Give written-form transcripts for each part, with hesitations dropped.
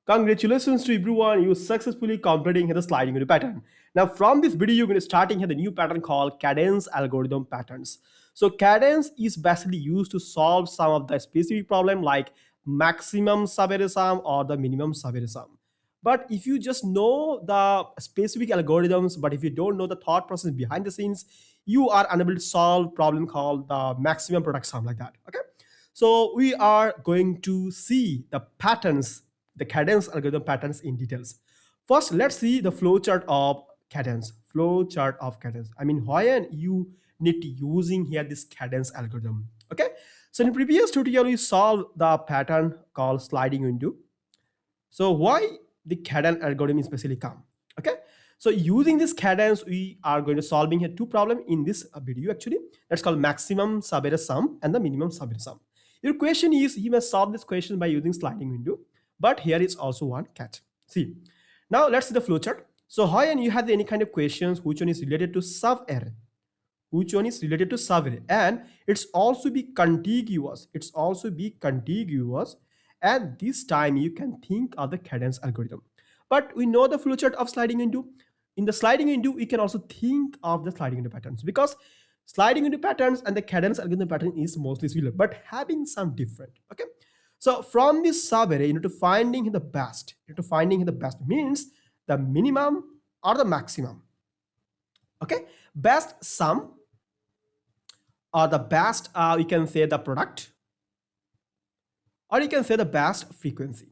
Congratulations to everyone, you successfully completing the sliding window pattern. Now from this video, you're going to starting here the new pattern called cadence algorithm patterns. So cadence is basically used to solve some of the specific problem like maximum subarray sum or the minimum subarray sum. But if you just know the specific algorithms, but if you don't know the thought process behind the scenes, you are unable to solve problem called the maximum product sum like that. Okay. So we are going to see the patterns, the cadence algorithm patterns in details. First, let's see the flowchart of cadence. Flowchart of cadence. I mean, why you need to using here this cadence algorithm. Okay. So in previous tutorial, we solved the pattern called sliding window. So why the cadence algorithm especially come? Okay. So using this cadence, we are going to solving here two problems in this video actually. That's called maximum subarray sum and the minimum subarray sum. Your question is, you must solve this question by using sliding window. But here is also one catch. See, now let's see the flowchart. So how and you have any kind of questions, which one is related to subarray? Which one is related to subarray? And it's also be contiguous. It's also be contiguous. And this time you can think of the cadence algorithm. But we know the flowchart of sliding window. In the sliding window, we can also think of the sliding window patterns because sliding window patterns and the cadence algorithm pattern is mostly similar, but having some different. Okay. So from this subarray, you need to finding the best. You need to finding the best means the minimum or the maximum. Okay. Best sum or the best, you can say the product, or you can say the best frequency.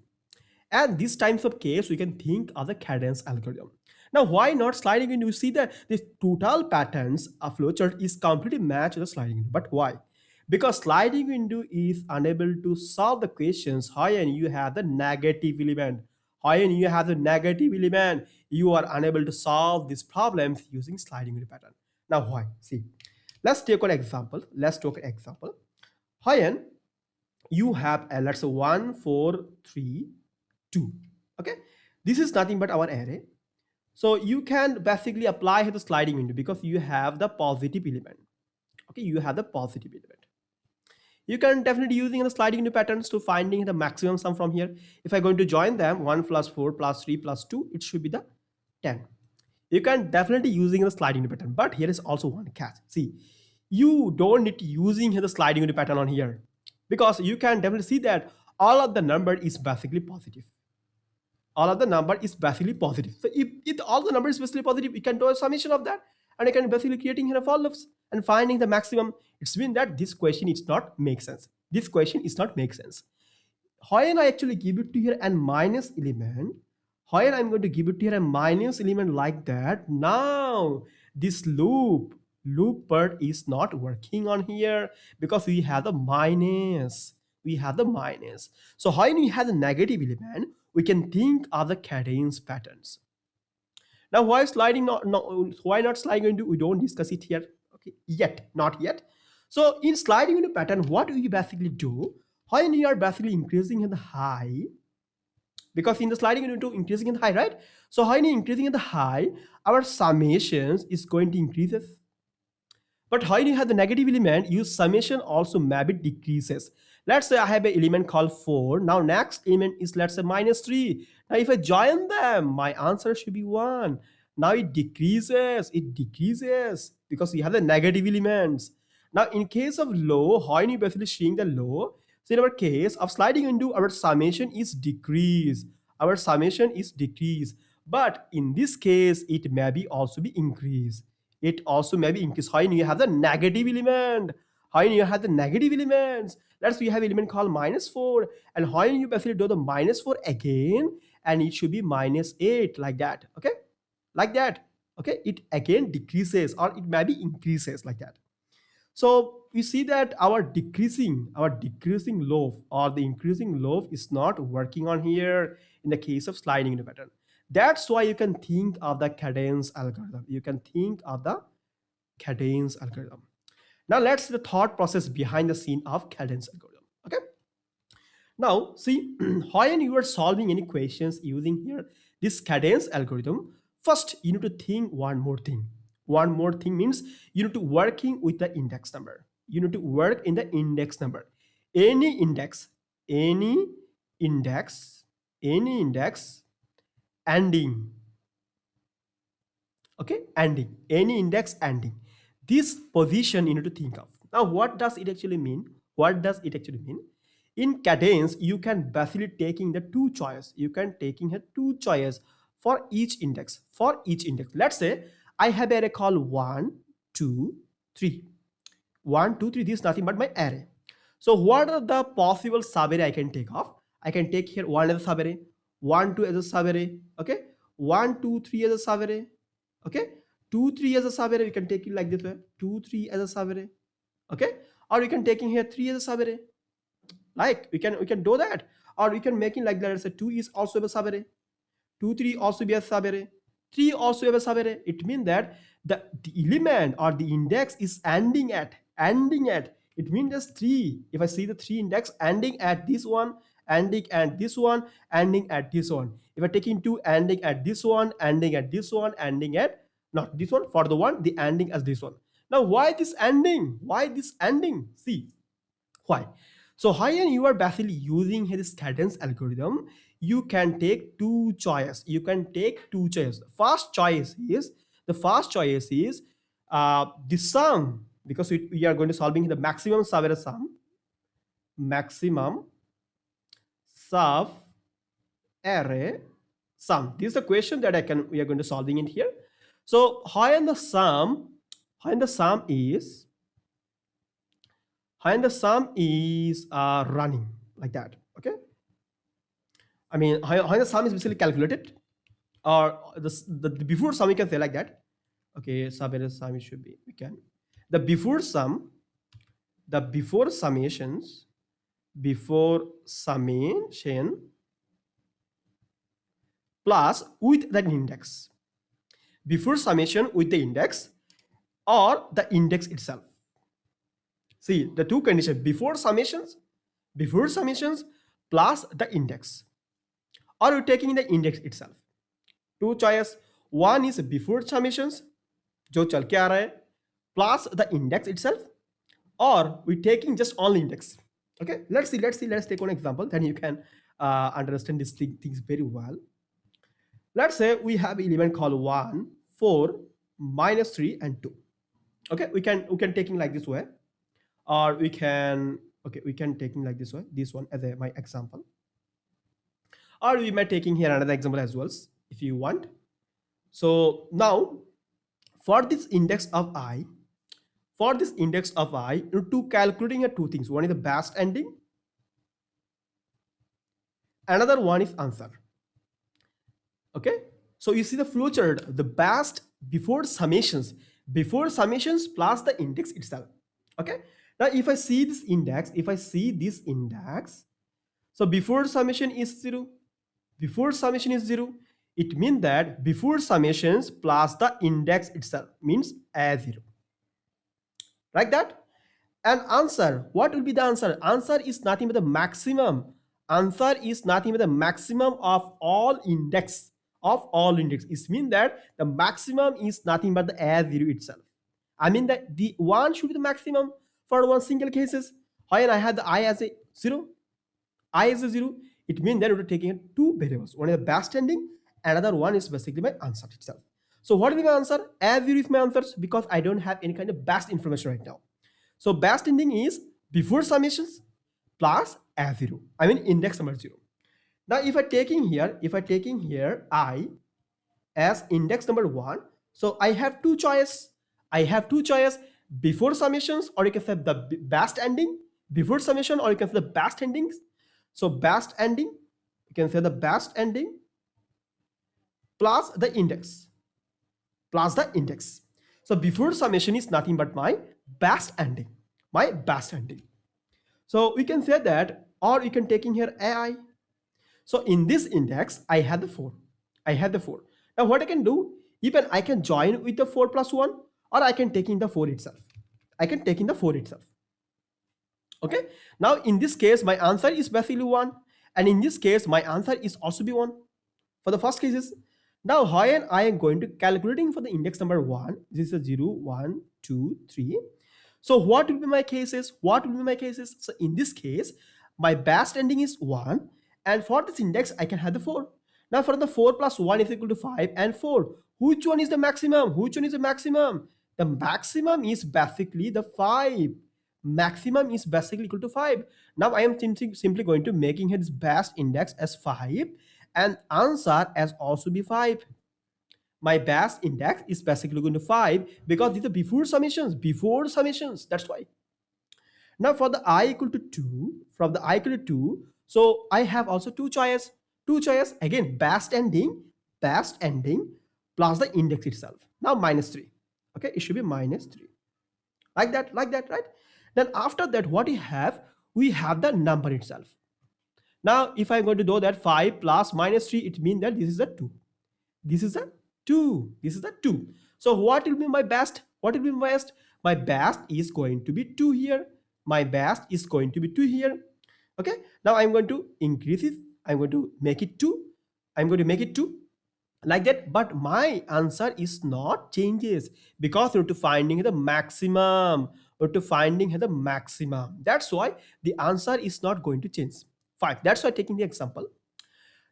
And these types of case, we can think of the cadence algorithm. Now, why not sliding window? You see that the total patterns of flowchart is completely matched the sliding window. But why? Because sliding window is unable to solve the questions how and you have the negative element. How and you have the negative element, you are unable to solve these problems using sliding window pattern. Now, why? See, let's take an example. Let's take an example. How and you have a, let's say 1, 4, 3, 2. Okay, this is nothing but our array. So you can basically apply the sliding window because you have the positive element. Okay, you have the positive element. You can definitely using the sliding window patterns to finding the maximum sum from here. If I'm going to join them, 1 plus 4 plus 3 plus 2, it should be the 10. You can definitely using the sliding window pattern, but here is also one catch. See, you don't need to using the sliding window pattern on here because you can definitely see that all of the number is basically positive. All of the number is basically positive. So if all the number is basically positive, you can do a summation of that, and you can basically creating here for loops and finding the maximum. It's mean that this question is not make sense. This question is not make sense. How can I actually give it to here and minus element? How I'm going to give it to here a minus element like that? Now this loop part is not working on here because we have the minus. We have the minus. So how we have the negative element, we can think of the cadence patterns. Now, why sliding why not sliding window? We don't discuss it here. Okay, not yet. So in sliding window pattern, what we basically do? How we are basically increasing in the high, because in the sliding window increasing in the high, right? So how we increasing in the high, our summations is going to increases. But how you have the negative element, your summation also maybe decreases. Let's say I have an element called 4. Now next element is, let's say, minus 3. Now if I join them, my answer should be 1. Now it decreases because we have the negative elements. Now in case of low, how you basically seeing the low? So in our case of sliding window, our summation is decrease. Our summation is decrease. But in this case, it may be also be increase. It also may be increase. How you have the negative element? How you have the negative elements? Let's say we have element called minus 4, and how you basically do the minus 4 again, and it should be minus 8 like that. Okay, like that. Okay, it again decreases or it may be increases like that. So we see that our decreasing loaf or the increasing loaf is not working on here in the case of sliding window pattern. That's why you can think of the cadence algorithm. You can think of the cadence algorithm. Now let's see the thought process behind the scene of cadence algorithm. Okay. Now see how you are solving any questions using here this cadence algorithm. First, you need to think one more thing. One more thing means you need to working with the index number. You need to work in the index number. Any index any index ending. Okay, ending, any index ending. This position you need to think of. Now what does it actually mean? What does it actually mean? In Cadence you can basically taking the two choice, you can taking a two choice for each index. For each index, let's say I have array called 1 2 3. 1 2 3, this is nothing but my array. So what are the possible subarray I can take off? I can take here 1 as a subarray, 1 2 as a subarray, okay, 1 2 3 as a subarray, okay, 2 3 as a subarray. We can take it like this way, 2 3 as a subarray, okay, or we can taking here 3 as a subarray. Like we can do that, or we can make it like that. Let's say 2 is also a subarray, 2 3 also be a subarray, 3 also have a subarray. It means that the element or the index is ending at it means just 3. If I see the 3 index ending at this one, ending at this one, ending at this one, if I take into ending at this one, ending at this one, ending at not this one, for the one the ending as this one. Now why this ending? Why this ending? See why. So here you are basically using this cadence algorithm. You can take two choice. You can take two choice. The first choice is the sum, because we are going to solving the maximum sub sum, maximum sub array sum. This is the question that we are going to solving in here. So how the sum is running like that. Okay, I mean how the sum is basically calculated, or the before sum, you can say like that. Okay, sum it should be, we can the before sum, the before summation plus with the index, before summation with the index or the index itself. See the two conditions, before summations plus the index, or you're taking the index itself. Two choice, one is before summations जो चल के आ रहा है plus the index itself, or we taking just only index. Okay, let's take one example, then you can understand these things very well. Let's say we have element called 1 4 minus 3 and 2. Okay, we can taking like this way, or we can taking like this way, this one as my example, or we might taking here another example as well if you want. So now for this index of I, to calculating two things. One is the best ending, another one is answer. Okay, so you see the flowchart, the best before summations plus the index itself. Okay, now if I see this index, so before summation is 0, it means that before summations plus the index itself means A0, like that. And answer, what will be the answer? Answer is nothing but the maximum. Answer is nothing but the maximum of all index. It means that the maximum is nothing but the A0 itself. I mean that the 1 should be the maximum for one single cases. When I had the I as a 0, it means that we're taking two variables. One is the best ending, another one is basically my answer itself. So what will be my answer? A0 is my answer because I don't have any kind of best information right now. So best ending is before summations plus A0. I mean index number 0. Now if I taking here I as index number 1, so I have two choice. Before summations, or you can say the best ending before summation, or you can say the best endings. So best ending, you can say the best ending plus the index. So before summation is nothing but my best ending. So we can say that, or you can taking here AI. So in this index, I had the 4. Now what I can do, even I can join with the 4 plus 1, or I can take in the 4 itself. Okay. Now in this case, my answer is basically 1. And in this case, my answer is also be 1 for the first cases. Now when I am going to calculating for the index number 1, this is a 0, 1, 2, 3. So what will be my cases? So in this case, my best ending is 1 And for this index, I can have the 4. Now for the 4 plus 1 is equal to 5 and 4. Which one is the maximum? Which one is the maximum? The maximum is basically the 5. Maximum is basically equal to 5. Now I am simply going to making its best index as 5 and answer as also be 5. My best index is basically going to 5 because these are before summations. That's why. Now for the I equal to 2, from the I equal to 2, so I have also two choices. Again, best ending plus the index itself. Now minus 3. Okay, it should be minus 3. Like that, right? Then after that, what we have the number itself. Now, if I'm going to do that 5 plus minus 3, it means that this is a 2. This is a 2. This is a 2. So what will be my best? What will be my best? My best is going to be 2 here. My best is going to be 2 here. Okay. Now I'm going to increase it. I'm going to make it 2. I'm going to make it 2 like that. But my answer is not changes because we're to finding the maximum. We're to finding the maximum. That's why the answer is not going to change. 5. That's why taking the example.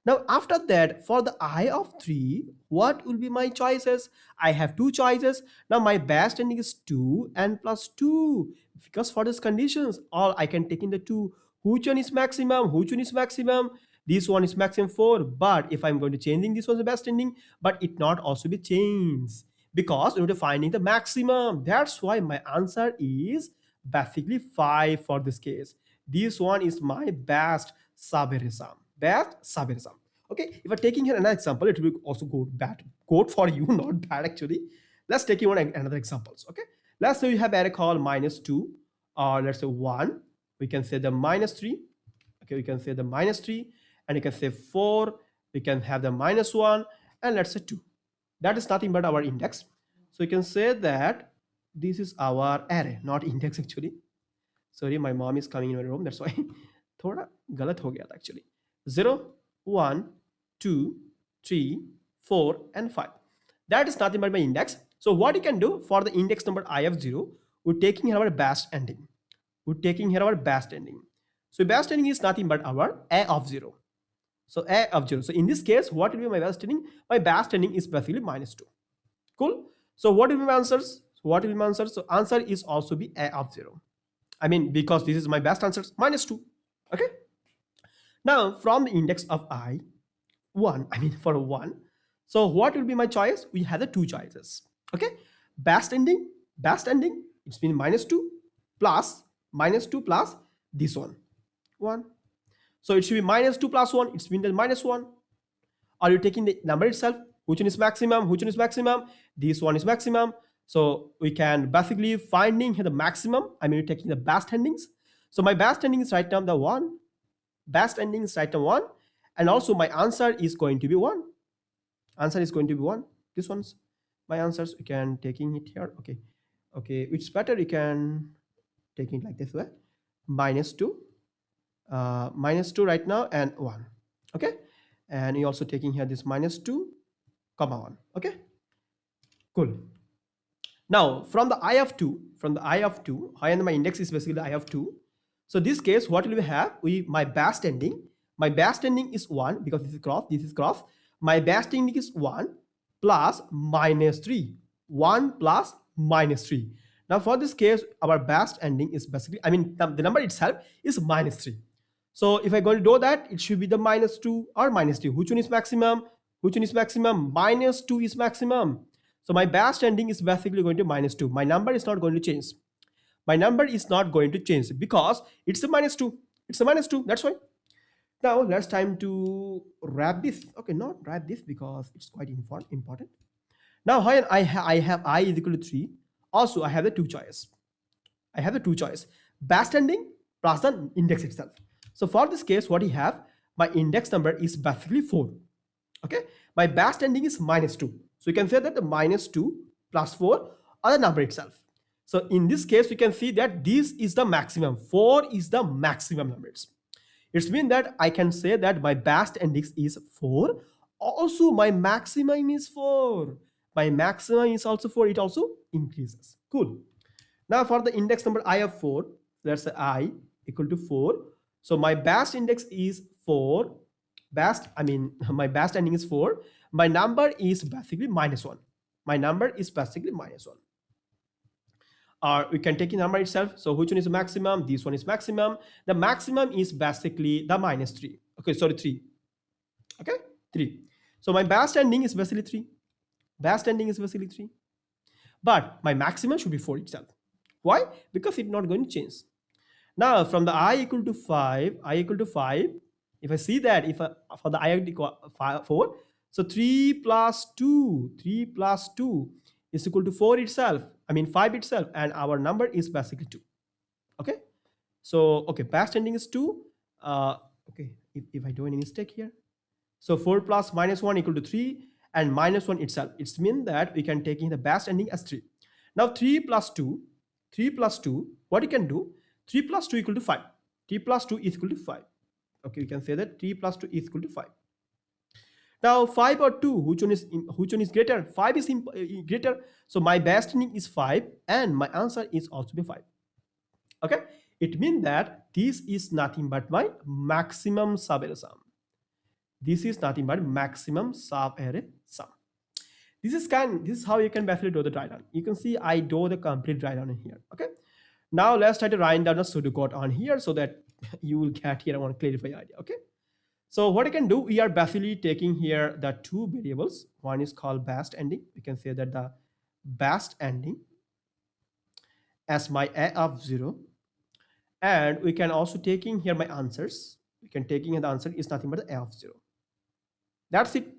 Now, after that, for the I of 3, what will be my choices? I have two choices. Now, my best ending is 2 and plus 2. Because for these conditions, all I can take in the 2. Which one is maximum? Which one is maximum? This one is maximum 4. But if I'm going to changing, this was the best ending. But it not also be changed. Because we're finding the maximum. That's why my answer is basically 5 for this case. This one is my best Saberism. Okay, if I'm taking here another example, it will also go bad code for you, not bad actually. Let's take you on another examples. Okay, let's say you have array called minus 2, or let's say 1. We can say the minus 3. Okay, we can say the minus 3, and you can say 4. We can have the minus 1, and let's say 2. That is nothing but our index. So you can say that this is our array, not index actually. Sorry, my mom is coming in my room. That's why. थोड़ा गलत हो गया था actually. 0, 1, 2, 3, 4, and 5. That is nothing but my index. So what you can do for the index number I of 0, we're taking here our best ending. So best ending is nothing but our A of 0. So A of 0. So in this case, what will be my best ending? My best ending is basically minus 2. Cool. So what will be my answers? So answer is also be A of 0. I mean, because this is my best answers, minus 2. Okay. Now from the index of I, 1, I mean for 1. So what will be my choice? We have the two choices. Okay. Best ending, it's been minus 2 plus this one, 1. So it should be minus 2 plus 1. It's been the minus 1. Are you taking the number itself? Which one is maximum? This one is maximum. So we can basically finding the maximum. I mean, taking the best endings. So my best ending is right now the 1. And also my answer is going to be 1. This one's my answers. You can taking it here. Okay, which better you can take it like this way. Minus 2 right now, and 1. Okay, and you also taking here this minus 2, comma 1. Okay, cool. Now from the I of 2, I and my index is basically the I of 2. So this case, what will we have? My best ending is 1 because this is cross. My best ending is 1 plus minus 3. 1 plus minus 3. Now for this case, our best ending is basically, I mean, the number itself is minus 3. So if I go to do that, it should be the minus 2 or minus 2. Which one is maximum? Minus 2 is maximum. So my best ending is basically going to minus 2. My number is not going to change. Because it's a minus 2. That's why. Now let's time to wrap this. Okay, not wrap this because it's quite important. Now I have I is equal to 3. Also, I have the two choice. Best ending plus the index itself. So for this case, what you have, my index number is basically 4. Okay, my best ending is minus 2. So you can say that the minus 2 plus 4 are the number itself. So in this case, we can see that this is the maximum. 4 is the maximum numbers. It means that I can say that my best index is 4. Also, my maximum is 4. My maximum is also 4. It also increases. Cool. Now for the index number I of 4, let's say I equal to 4. So my best index is 4 my best ending is 4. My number is basically -1. My number is basically -1. Or we can take the number itself. So which one is the maximum? This one is maximum. The maximum is basically the -3. Okay, sorry, 3. Okay, 3. So my best ending is basically 3. Best ending is basically 3. But my maximum should be 4 itself. Why? Because it's not going to change. Now from the I equal to 5, if I see that if for the I equal 4, so 3 plus 2 is equal to 4 itself, 5 itself, and our number is basically 2. Okay, so okay, best ending is 2. Okay, if I do any mistake here, so 4 plus -1 equal to 3, and -1 itself, it's mean that we can take in the best ending as 3. Now 3 plus 2, what you can do, 3 plus 2 equal to 5. 3 plus 2 is equal to 5. Okay, we can say that 3 plus 2 is equal to 5. Now 5 or 2, which one is greater? 5 is greater. So my best ending is 5, and my answer is also be 5. Okay, it means that this is nothing but my maximum sub-array sum. This is nothing but maximum sub-array sum. This is how you can basically do the dry run. You can see I do the complete dry run in here. Okay, now let's try to write down the pseudocode on here so that you will get here. I want to clarify the idea. Okay, so what I can do, we are basically taking here the two variables. One is called best ending. We can say that the best ending as my a of 0, and we can also taking here my answers. We can taking here the answer is nothing but the a of 0. That's it.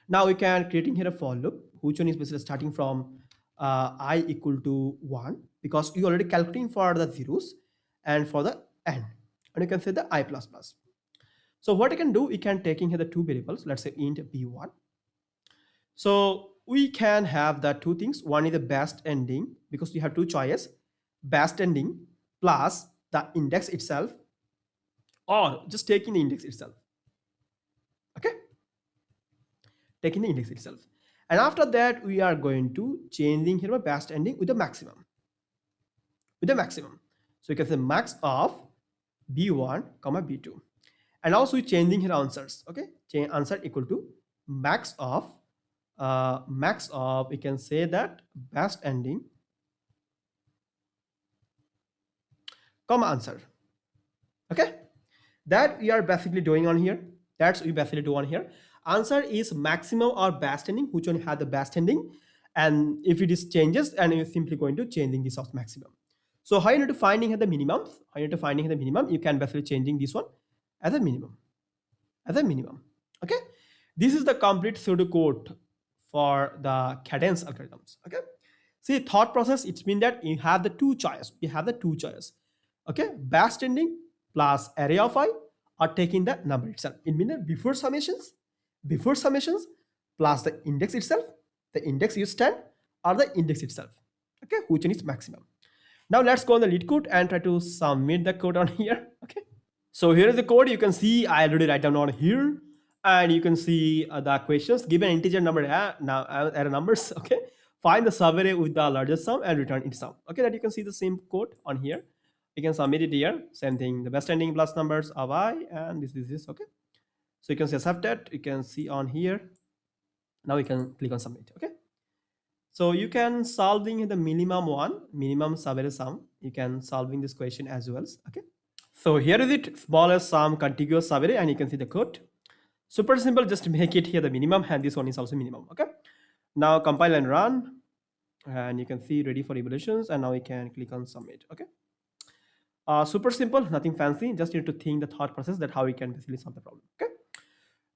Now we can creating here a for loop, which one is basically starting from I equal to 1, because you already calculating for the zeros and for the n, and you can say the I plus plus. So what I can do, we can taking here the two variables, let's say int b1. So we can have the two things. One is the best ending, because we have two choices, best ending plus the index itself, or just taking the index itself. Okay, taking the index itself. And after that, we are going to changing here my best ending with the maximum. So you can say max of b1 comma b2. And also changing here answers. Okay, change answer equal to max of we can say that best ending comma answer. Okay, that we are basically doing on here. That's we basically do on here. Answer is maximum or best ending, which one had the best ending, and if it is changes, and you're simply going to changing this of maximum. So how you need to finding here the minimum? You can basically changing this one as a minimum. Okay, this is the complete pseudocode for the Kadane algorithms. Okay, see, thought process, it's mean that you have the two choices. Okay, best ending plus array of I, or taking the number itself. It means that before summations plus the index itself, the index you stand, or the index itself. Okay, which one is maximum? Now let's go on the LeetCode and try to submit the code on here. Okay, so here is the code. You can see I already write down on here, and you can see the questions. Given integer number array numbers. Okay, find the subarray with the largest sum and return its sum. Okay, that you can see the same code on here. You can submit it here. Same thing, the best ending plus numbers of I, and this is okay. So you can see accepted. You can see on here. Now you can click on submit. Okay, so you can solving the minimum subarray sum. You can solving this question as well. Okay, so here is it, smallest sum contiguous subarray, and you can see the code. Super simple, just make it here the minimum, and this one is also minimum. Okay, now compile and run, and you can see ready for evaluations, and now we can click on submit. Okay, super simple, nothing fancy, just need to think the thought process that how we can basically solve the problem. Okay,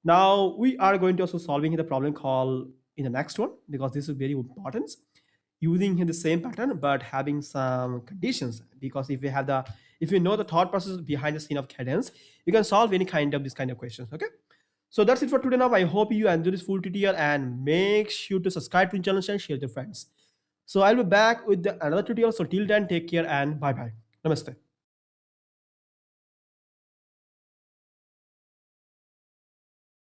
now we are going to also solving the problem call in the next one, because this is very important, using the same pattern but having some conditions, because if you know the thought process behind the scene of Kadane, you can solve any kind of this kind of questions. Okay, so that's it for today. Now I hope you enjoyed this full tutorial, and make sure to subscribe to the channel and share with your friends. So I'll be back with another tutorial. So till then, take care and bye bye. Namaste.